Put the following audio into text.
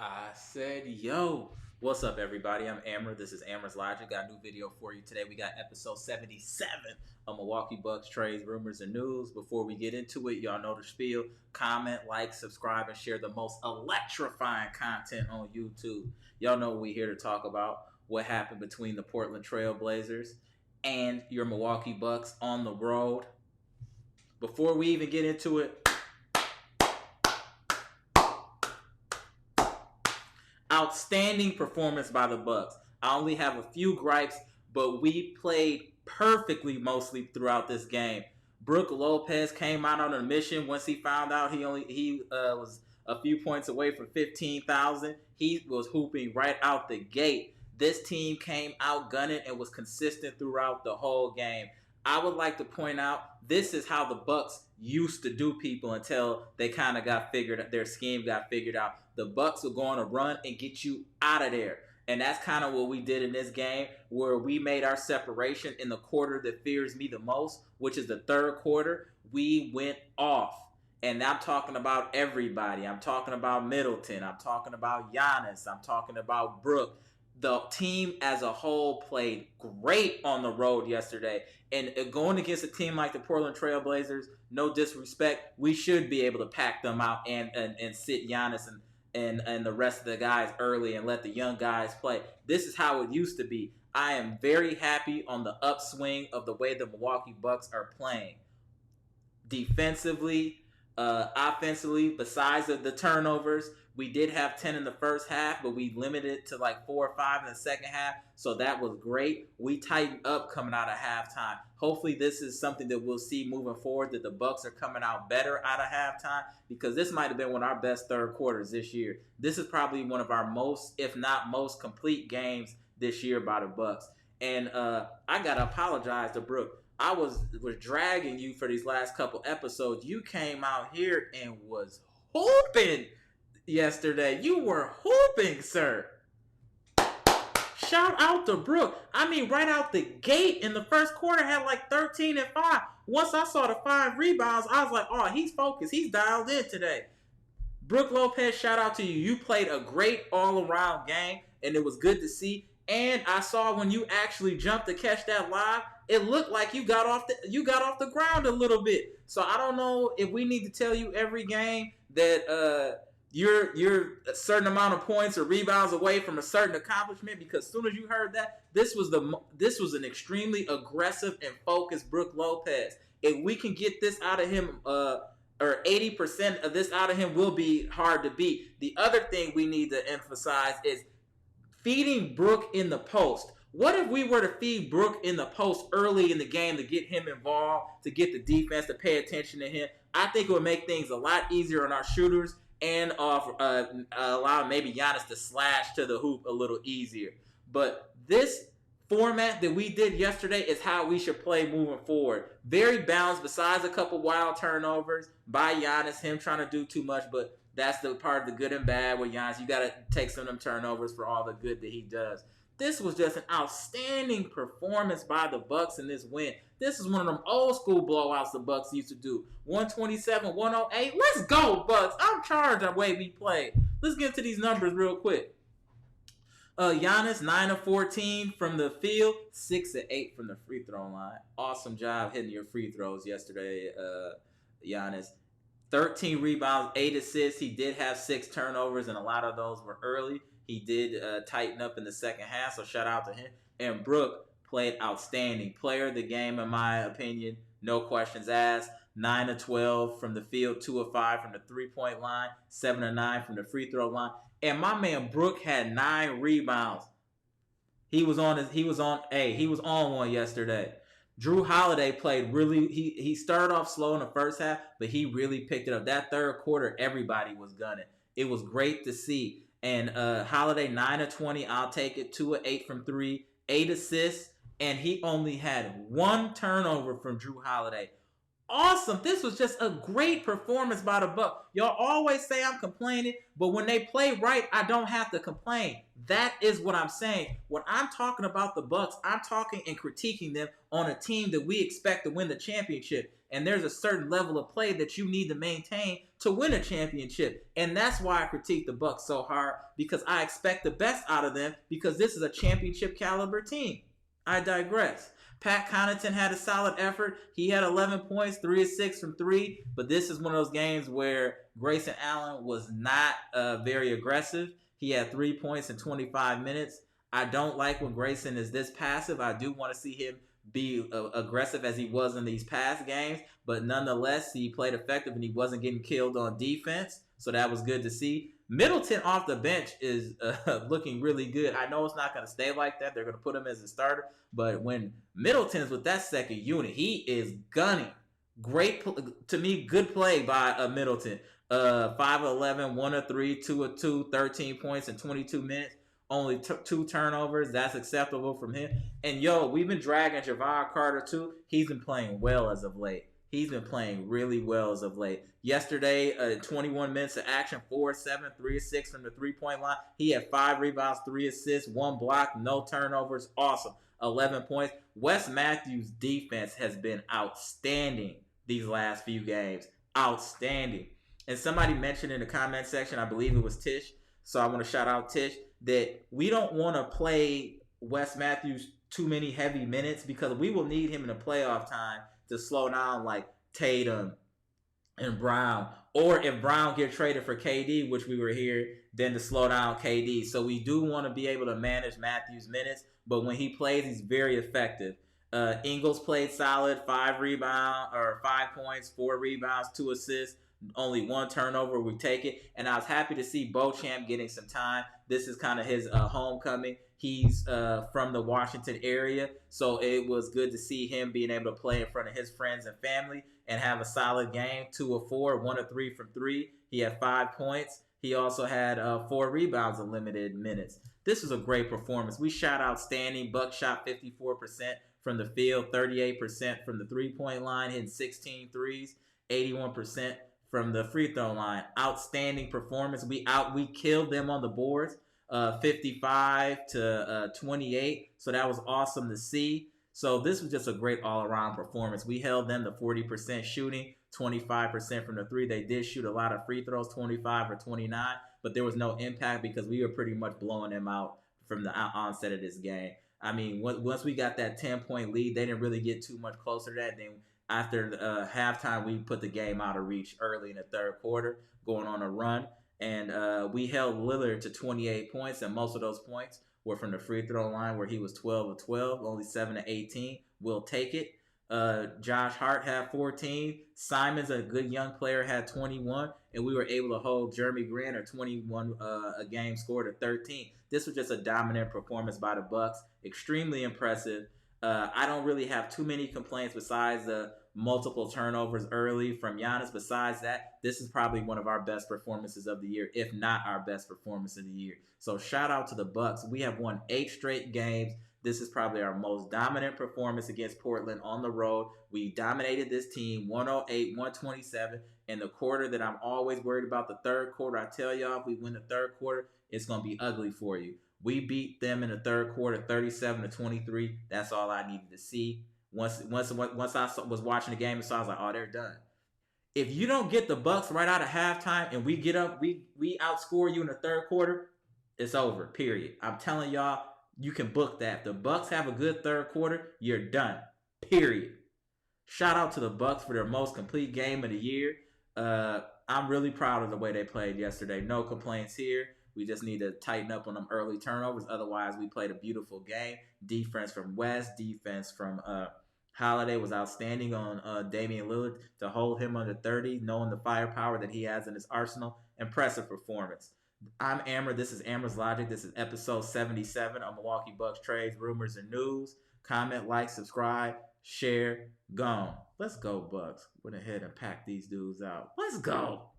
I said, yo, what's up, everybody? I'm Amara. This is Amara's Logic. Got a new video for you today. We got episode 77 of Milwaukee Bucks trades, rumors, and news. Before we get into it, y'all know the spiel. Comment, like, subscribe, and share the most electrifying content on YouTube. Y'all know what we're here to talk about. What happened between the Portland Trail Blazers and your Milwaukee Bucks on the road. Before we even get into it, outstanding performance by the Bucks. I only have a few gripes, but we played perfectly mostly throughout this game. Brook Lopez came out on a mission once he found out he was a few points away from 15,000. He was hooping right out the gate. This team came out gunning and was consistent throughout the whole game. I would like to point out this is how the Bucks used to do people until they kind of their scheme got figured out. The Bucks will go on a run and get you out of there. And that's kind of what we did in this game, where we made our separation in the quarter that fears me the most, which is the third quarter. We went off. And I'm talking about everybody. I'm talking about Middleton. I'm talking about Giannis. I'm talking about Brook. The team as a whole played great on the road yesterday. And going against a team like the Portland Trail Blazers, no disrespect, we should be able to pack them out and sit Giannis and the rest of the guys early and let the young guys play. This is how it used to be. I am very happy on the upswing of the way the Milwaukee Bucks are playing. Defensively, offensively, besides the turnovers, we did have 10 in the first half, but we limited it to like 4 or 5 in the second half, so that was great. We tightened up coming out of halftime. Hopefully this is something that we'll see moving forward, that the Bucks are coming out better out of halftime, because this might have been one of our best third quarters this year. This is probably one of our most, if not most, complete games this year by the Bucks. And I got to apologize to Brook. I was dragging you for these last couple episodes. You came out here and was hooping yesterday. You were hooping, sir. Shout out to Brook. I mean, right out the gate in the first quarter, had like 13 and 5. Once I saw the 5 rebounds, I was like, oh, he's focused. He's dialed in today. Brook Lopez, shout out to you. You played a great all-around game, and it was good to see. And I saw when you actually jumped to catch that live, it looked like you got off the ground a little bit. So I don't know if we need to tell you every game that you're a certain amount of points or rebounds away from a certain accomplishment, because as soon as you heard that, this was an extremely aggressive and focused Brook Lopez. If we can get this out of him, or 80% of this out of him, will be hard to beat. The other thing we need to emphasize is feeding Brook in the post. What if we were to feed Brook in the post early in the game to get him involved, to get the defense to pay attention to him? I think it would make things a lot easier on our shooters and allow maybe Giannis to slash to the hoop a little easier. But this format that we did yesterday is how we should play moving forward. Very balanced, besides a couple wild turnovers by Giannis, him trying to do too much, but that's the part of the good and bad with Giannis. You got to take some of them turnovers for all the good that he does. This was just an outstanding performance by the Bucks in this win. This is one of them old school blowouts the Bucks used to do. 127-108. Let's go, Bucks. I'm charged the way we played. Let's get to these numbers real quick. Giannis, 9 of 14 from the field, 6 of 8 from the free throw line. Awesome job hitting your free throws yesterday, Giannis. 13 rebounds, 8 assists. He did have 6 turnovers, and a lot of those were early. He did tighten up in the second half, so shout out to him. And Brook played outstanding. Player of the game, in my opinion, no questions asked. 9 of 12 from the field, 2 of 5 from the three-point line, 7 of 9 from the free throw line. And my man Brook had 9 rebounds. He was on one yesterday. Drew Holiday played really. He started off slow in the first half, but he really picked it up. That third quarter, everybody was gunning. It was great to see. And Holiday, 9 of 20, I'll take it. 2 of 8 from 3, 8 assists, and he only had 1 turnover from Drew Holiday. awesome. This was just a great performance by the Bucks. Y'all always say I'm complaining, but when they play right, I don't have to complain. That is what I'm saying. When I'm talking about the Bucks, I'm talking and critiquing them on a team that we expect to win the championship. And there's a certain level of play that you need to maintain to win a championship. And that's why I critique the Bucks so hard, because I expect the best out of them, because this is a championship caliber team. I digress. Pat Connaughton had a solid effort. He had 11 points, 3 of 6 from 3. But this is one of those games where Grayson Allen was not very aggressive. He had 3 points in 25 minutes. I don't like when Grayson is this passive. I do want to see him be aggressive as he was in these past games. But nonetheless, he played effective and he wasn't getting killed on defense. So that was good to see. Middleton off the bench is looking really good. I know it's not going to stay like that. They're going to put him as a starter. But when Middleton's with that second unit, he is gunning. Great, to me, good play by Middleton. 5 of 11, 1 of 3, 2 of 2, 13 points in 22 minutes. Only 2 turnovers. That's acceptable from him. And, we've been dragging Javon Carter, too. He's been playing well as of late. He's been playing really well as of late. Yesterday, 21 minutes of action, 4 of 7, 3 of 6 from the three-point line. He had 5 rebounds, 3 assists, 1 block, no turnovers. Awesome. 11 points. Wes Matthews' defense has been outstanding these last few games. Outstanding. And somebody mentioned in the comment section, I believe it was Tish, so I want to shout out Tish, that we don't want to play Wes Matthews too many heavy minutes because we will need him in the playoff time to slow down like Tatum and Brown. Or if Brown get traded for KD, which we were here, then to slow down KD. So we do want to be able to manage Matthews' minutes, but when he plays, he's very effective. Ingles played solid, 5 points, 4 rebounds, 2 assists, only 1 turnover. We take it. And I was happy to see Beauchamp getting some time. This is kind of his homecoming. He's from the Washington area, so it was good to see him being able to play in front of his friends and family and have a solid game. 2 of 4, 1 of 3 from 3. He had 5 points. He also had 4 rebounds in limited minutes. This was a great performance. We shot outstanding. Bucks shot 54% from the field, 38% from the three-point line, hitting 16 threes, 81% from the free throw line. Outstanding performance. We killed them on the boards. 55 to 28. So that was awesome to see. So this was just a great all-around performance. We held them to 40% shooting, 25% from the 3. They did shoot a lot of free throws, 25 or 29, but there was no impact because we were pretty much blowing them out from the onset of this game. I mean, once we got that 10-point lead, they didn't really get too much closer to that. Then after halftime, we put the game out of reach early in the third quarter, going on a run. And we held Lillard to 28 points, and most of those points were from the free throw line where he was 12 of 12, only 7 of 18. We'll take it. Josh Hart had 14. Simons, a good young player, had 21. And we were able to hold Jeremy Grant, or 21 a game, scored at 13. This was just a dominant performance by the Bucks. Extremely impressive. I don't really have too many complaints besides the multiple turnovers early from Giannis. Besides that, this is probably one of our best performances of the year, if not our best performance of the year. So shout out to the Bucks. We have won 8 straight games. This is probably our most dominant performance against Portland on the road. We dominated this team 108-127 in the quarter that I'm always worried about, the third quarter. I tell y'all, if we win the third quarter, it's going to be ugly for you. We beat them in the third quarter 37-23. That's all I needed to see. Once I was watching the game and saw, I was like, oh, they're done. If you don't get the Bucks right out of halftime and we get up, we outscore you in the third quarter, it's over, period. I'm telling y'all, you can book that. If the Bucks have a good third quarter, you're done, period. Shout out to the Bucks for their most complete game of the year. I'm really proud of the way they played yesterday. No complaints here. We just need to tighten up on them early turnovers. Otherwise, we played a beautiful game. Defense from West, defense from Holiday was outstanding on Damian Lillard to hold him under 30, knowing the firepower that he has in his arsenal. Impressive performance. I'm Amara. This is Amara's Logic. This is episode 77 of Milwaukee Bucks Trades, Rumors, and News. Comment, like, subscribe, share, gone. Let's go, Bucks. Went ahead and pack these dudes out. Let's go.